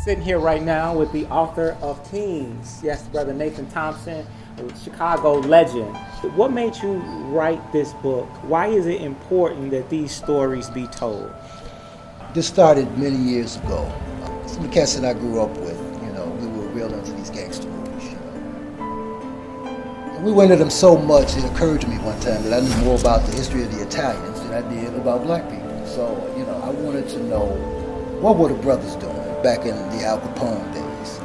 Sitting here right now with the author of Teens, yes, Brother Nathan Thompson, a Chicago legend. What made you write this book? Why is it important that these stories be told? This started many years ago. Some of the cats that I grew up with, we were real into these gangster movies, And we went into them so much, it occurred to me one time that I knew more about the history of the Italians than I did about black people. So, I wanted to know, what were the brothers doing back in the Al Capone days?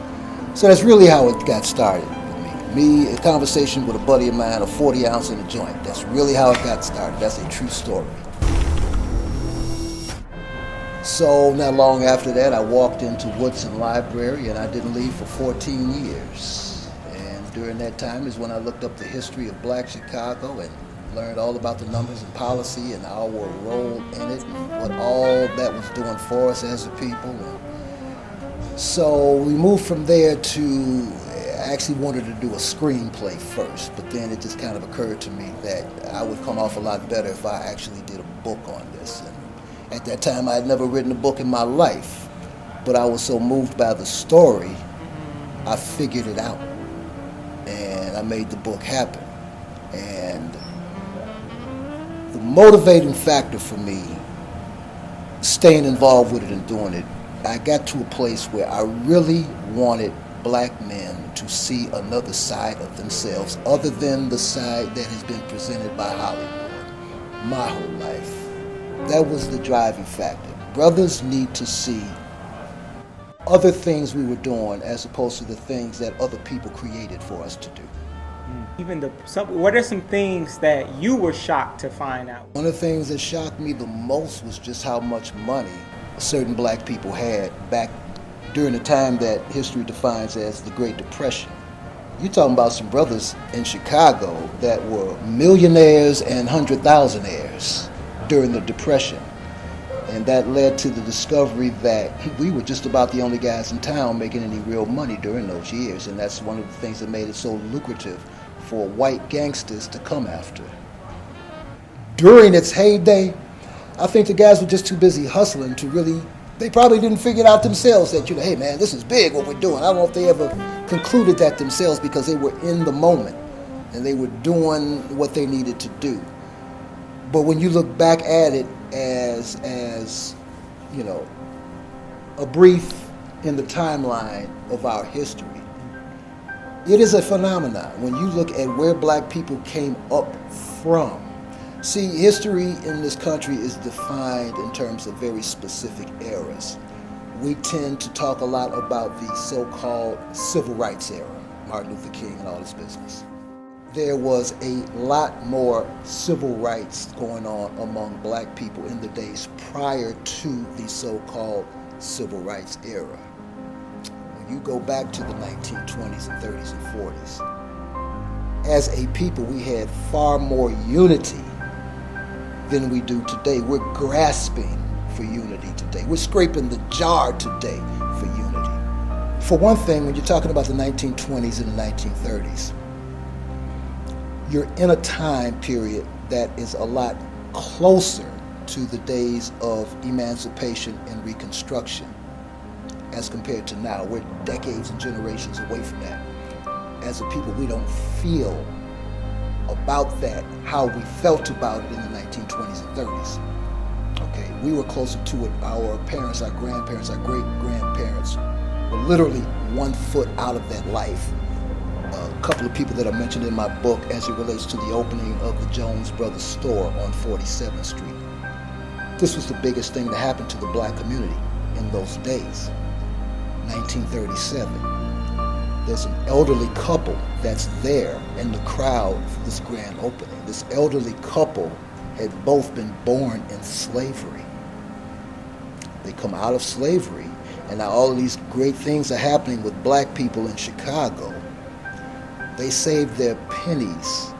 So that's really how it got started with me. A conversation with a buddy of mine, a 40 ounce in a joint. That's really how it got started. That's a true story. So not long after that, I walked into Woodson Library and I didn't leave for 14 years. And during that time is when I looked up the history of Black Chicago and learned all about the numbers and policy and our role in it and what all that was doing for us as a people. And so we moved from there to, I actually wanted to do a screenplay first, but then it just kind of occurred to me that I would come off a lot better if I actually did a book on this. And at that time, I had never written a book in my life, but I was so moved by the story, I figured it out, and I made the book happen. And the motivating factor for me, staying involved with it and doing it, I got to a place where I really wanted black men to see another side of themselves other than the side that has been presented by Hollywood my whole life. That was the driving factor. Brothers need to see other things we were doing as opposed to the things that other people created for us to do. What are some things that you were shocked to find out? One of the things that shocked me the most was just how much money certain black people had back during the time that history defines as the Great Depression. You're talking about some brothers in Chicago that were millionaires and 100,000aires during the Depression. And that led to the discovery that we were just about the only guys in town making any real money during those years. And that's one of the things that made it so lucrative for white gangsters to come after. During its heyday, I think the guys were just too busy hustling to really, they probably didn't figure it out themselves that, hey man, this is big what we're doing. I don't know if they ever concluded that themselves because they were in the moment and they were doing what they needed to do. But when you look back at it as a brief in the timeline of our history, it is a phenomenon. When you look at where black people came up from, see, history in this country is defined in terms of very specific eras. We tend to talk a lot about the so-called civil rights era, Martin Luther King and all this business. There was a lot more civil rights going on among black people in the days prior to the so-called civil rights era. When you go back to the 1920s and 30s and 40s, as a people we had far more unity than we do today. We're grasping for unity today. We're scraping the jar today for unity. For one thing, when you're talking about the 1920s and the 1930s, you're in a time period that is a lot closer to the days of emancipation and Reconstruction as compared to now. We're decades and generations away from that. As a people, we don't feel about that how we felt about it in the 1920s and 30s. Okay, we were closer to it. Our parents, our grandparents, our great-grandparents were literally 1 foot out of that life. A couple of people that are mentioned in my book as it relates to the opening of the Jones Brothers store on 47th Street. This was the biggest thing that happened to the black community in those days. 1937. There's an elderly couple that's there in the crowd for this grand opening. This elderly couple had both been born in slavery. They come out of slavery, and now all of these great things are happening with black people in Chicago. They saved their pennies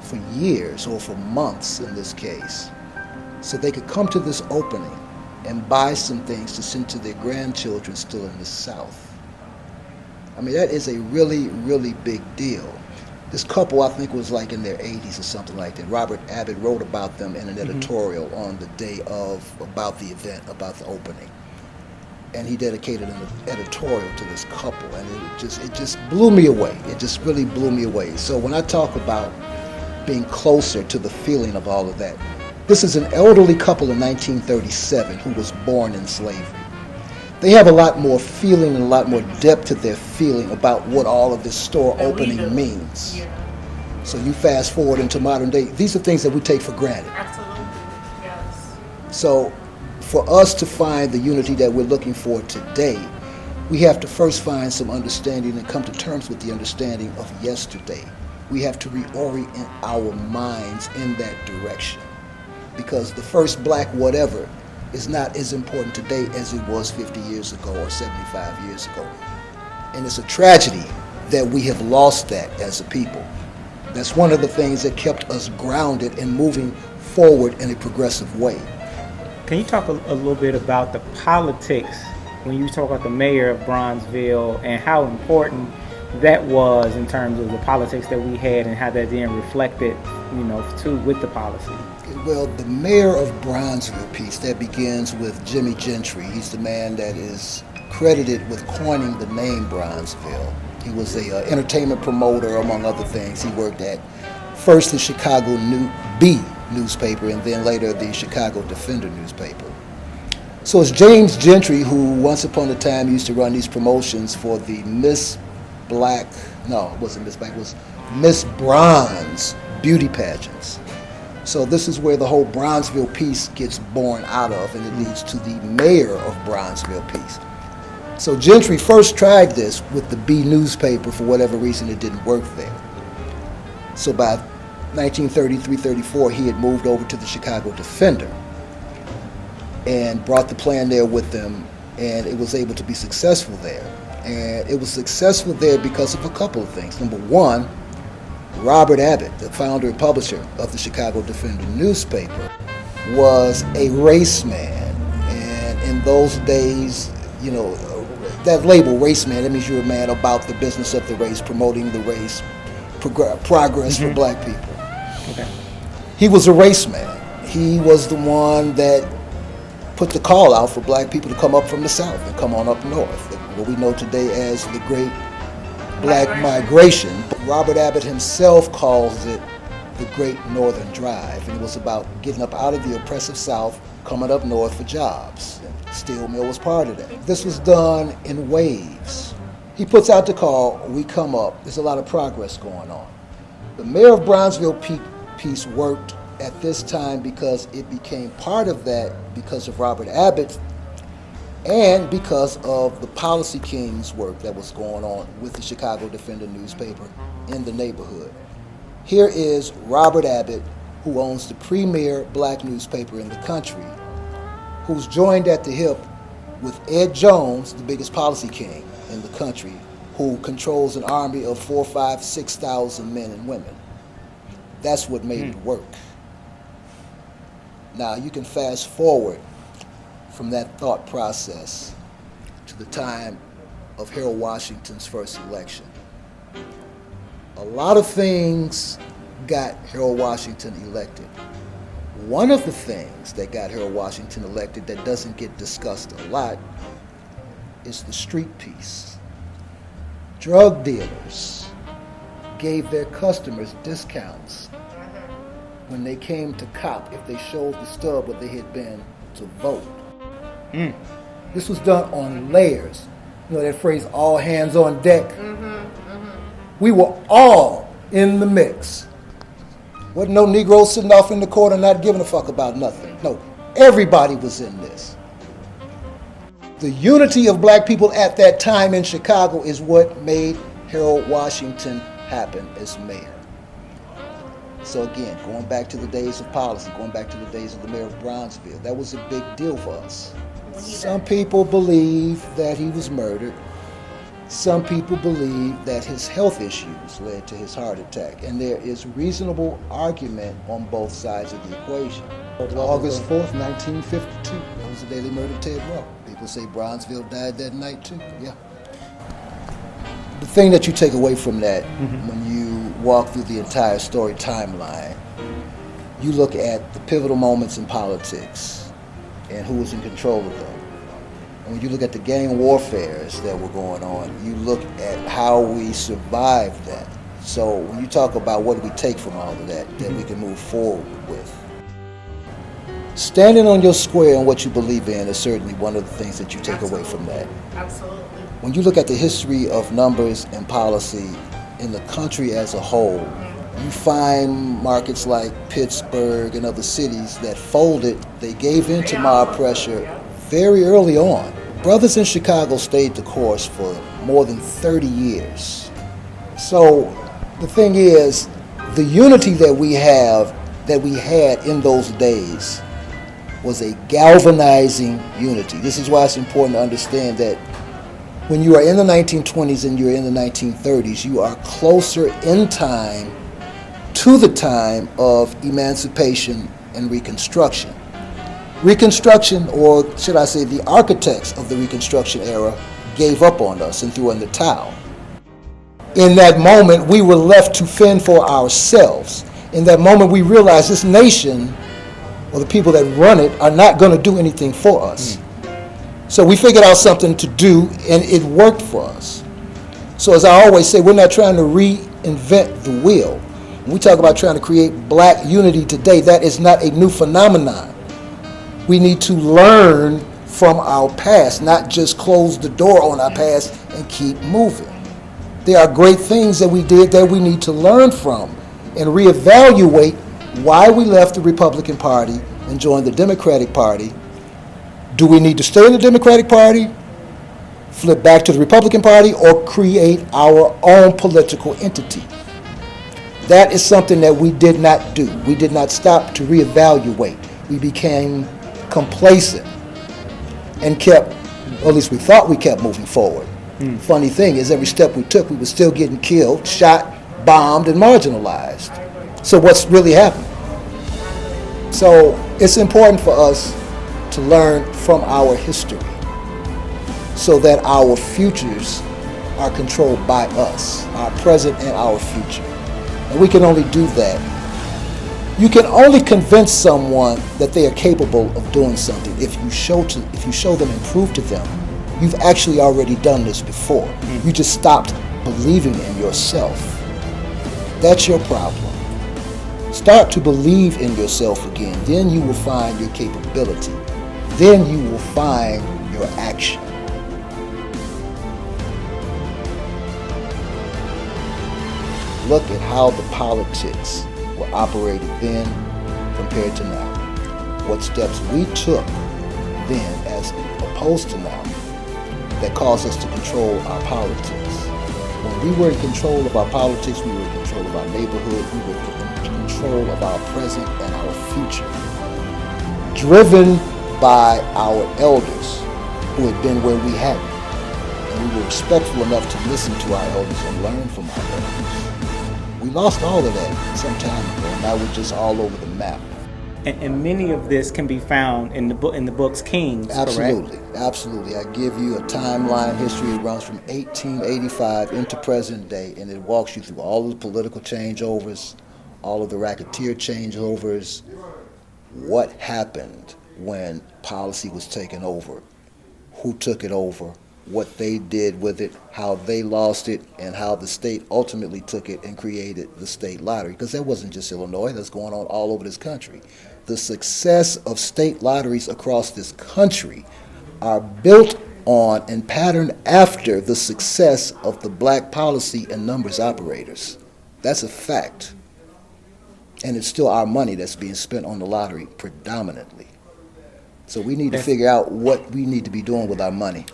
for years, or for months in this case, so they could come to this opening and buy some things to send to their grandchildren still in the South. I mean, that is a really, really big deal. This couple, I think, was like in their 80s or something like that. Robert Abbott wrote about them in an editorial on the day of, about the event, about the opening. and he dedicated an editorial to this couple, and it just blew me away. It just really blew me away. So when I talk about being closer to the feeling of all of that, this is an elderly couple in 1937 who was born in slavery. They have a lot more feeling and a lot more depth to their feeling about what all of this store opening means. Yeah. So you fast forward into modern day, these are things that we take for granted. Absolutely, yes. So for us to find the unity that we're looking for today, we have to first find some understanding and come to terms with the understanding of yesterday. We have to reorient our minds in that direction, because the first black whatever is not as important today as it was 50 years ago or 75 years ago. And it's a tragedy that we have lost that as a people. That's one of the things that kept us grounded and moving forward in a progressive way. Can you talk a little bit about the politics when you talk about the mayor of Bronzeville and how important that was in terms of the politics that we had and how that then reflected, too, with the policy? Well, the mayor of Bronzeville piece, that begins with Jimmy Gentry. He's the man that is credited with coining the name Bronzeville. He was a entertainment promoter, among other things. He worked at first the Chicago Bee newspaper and then later the Chicago Defender newspaper. So it's James Gentry who once upon a time used to run these promotions for the Miss Bronze beauty pageants. So this is where the whole Bronzeville piece gets born out of, and it leads to the mayor of Bronzeville piece. So Gentry first tried this with the Bee newspaper. For whatever reason, it didn't work there. So by 1933-34, he had moved over to the Chicago Defender and brought the plan there with them, and it was able to be successful there. And it was successful there because of a couple of things. Number one, Robert Abbott, the founder and publisher of the Chicago Defender newspaper, was a race man. And in those days, that label, race man, that means you're a man about the business of the race, promoting the race, progress for black people. Okay. He was a race man. He was the one that put the call out for black people to come up from the South and come on up north, what we know today as the Great Black Migration. Robert Abbott himself calls it the Great Northern Drive, and it was about getting up out of the oppressive South, coming up north for jobs. And steel mill was part of that. This was done in waves. He puts out the call, we come up, there's a lot of progress going on. The mayor of Bronzeville piece worked at this time because it became part of that because of Robert Abbott and because of the Policy King's work that was going on with the Chicago Defender newspaper in the neighborhood. Here is Robert Abbott, who owns the premier black newspaper in the country, who's joined at the hip with Ed Jones, the biggest policy king in the country, who controls an army of 4,000, 5,000, 6,000 men and women. That's what made it work. Now you can fast forward from that thought process to the time of Harold Washington's first election. A lot of things got Harold Washington elected. One of the things that got Harold Washington elected that doesn't get discussed a lot is the street piece. Drug dealers gave their customers discounts when they came to cop if they showed the stub where they had been to vote. This was done on layers. You know that phrase, all hands on deck? We were all in the mix. Wasn't no Negro sitting off in the corner not giving a fuck about nothing. No, everybody was in this. The unity of black people at that time in Chicago is what made Harold Washington happen as mayor. So again, going back to the days of policy, going back to the days of the mayor of Bronzeville, that was a big deal for us. Some people believe that he was murdered. Some people believe that his health issues led to his heart attack. And there is reasonable argument on both sides of the equation. August 4th, 1952, that was the day they murdered Ted Rowe. People say Bronzeville died that night too, yeah. The thing that you take away from that when you walk through the entire story timeline, you look at the pivotal moments in politics and who was in control of them. And when you look at the gang warfares that were going on, you look at how we survived that. So when you talk about what do we take from all of that we can move forward with. Standing on your square and what you believe in is certainly one of the things that you take away from that. Absolutely. When you look at the history of numbers and policy in the country as a whole, you find markets like Pittsburgh and other cities that folded. They gave in to mob pressure very early on. Brothers in Chicago stayed the course for more than 30 years. So the thing is, the unity that we had in those days was a galvanizing unity. This is why it's important to understand that when you are in the 1920s and you're in the 1930s, you are closer in time to the time of emancipation and Reconstruction. Reconstruction, or should I say the architects of the Reconstruction era, gave up on us and threw in the towel. In that moment, we were left to fend for ourselves. In that moment, we realized this nation, or the people that run it, are not going to do anything for us. So we figured out something to do, and it worked for us. So as I always say, we're not trying to reinvent the wheel. When we talk about trying to create black unity today, that is not a new phenomenon. We need to learn from our past, not just close the door on our past and keep moving. There are great things that we did that we need to learn from and reevaluate why we left the Republican Party and joined the Democratic Party. Do we need to stay in the Democratic Party, flip back to the Republican Party, or create our own political entity? That is something that we did not do. We did not stop to reevaluate. We became complacent and kept, or at least we thought we kept moving forward. Funny thing is, every step we took, we were still getting killed, shot, bombed, and marginalized. So what's really happened? So it's important for us to learn from our history so that our futures are controlled by us, our present and our future. And we can only do that. You can only convince someone that they are capable of doing something if you show them and prove to them you've actually already done this before. You just stopped believing in yourself. That's your problem. Start to believe in yourself again. Then you will find your capability. Then you will find your action. Look at how the politics were operated then compared to now. What steps we took then as opposed to now that caused us to control our politics. When we were in control of our politics, we were in control of our neighborhood, we were in control of our present and our future. Driven by our elders who had been where we hadn't. And we were respectful enough to listen to our elders and learn from our elders. We lost all of that some time ago, and now we're just all over the map. And many of this can be found in the book's Kings, Absolutely, correct? absolutely. I give you a timeline history. It runs from 1885 into present day, and it walks you through all of the political changeovers, all of the racketeer changeovers, what happened when policy was taken over, who took it over, what they did with it, how they lost it, and how the state ultimately took it and created the state lottery. Because that wasn't just Illinois, that's going on all over this country. The success of state lotteries across this country are built on and patterned after the success of the black policy and numbers operators. That's a fact. And it's still our money that's being spent on the lottery predominantly. So we need to figure out what we need to be doing with our money.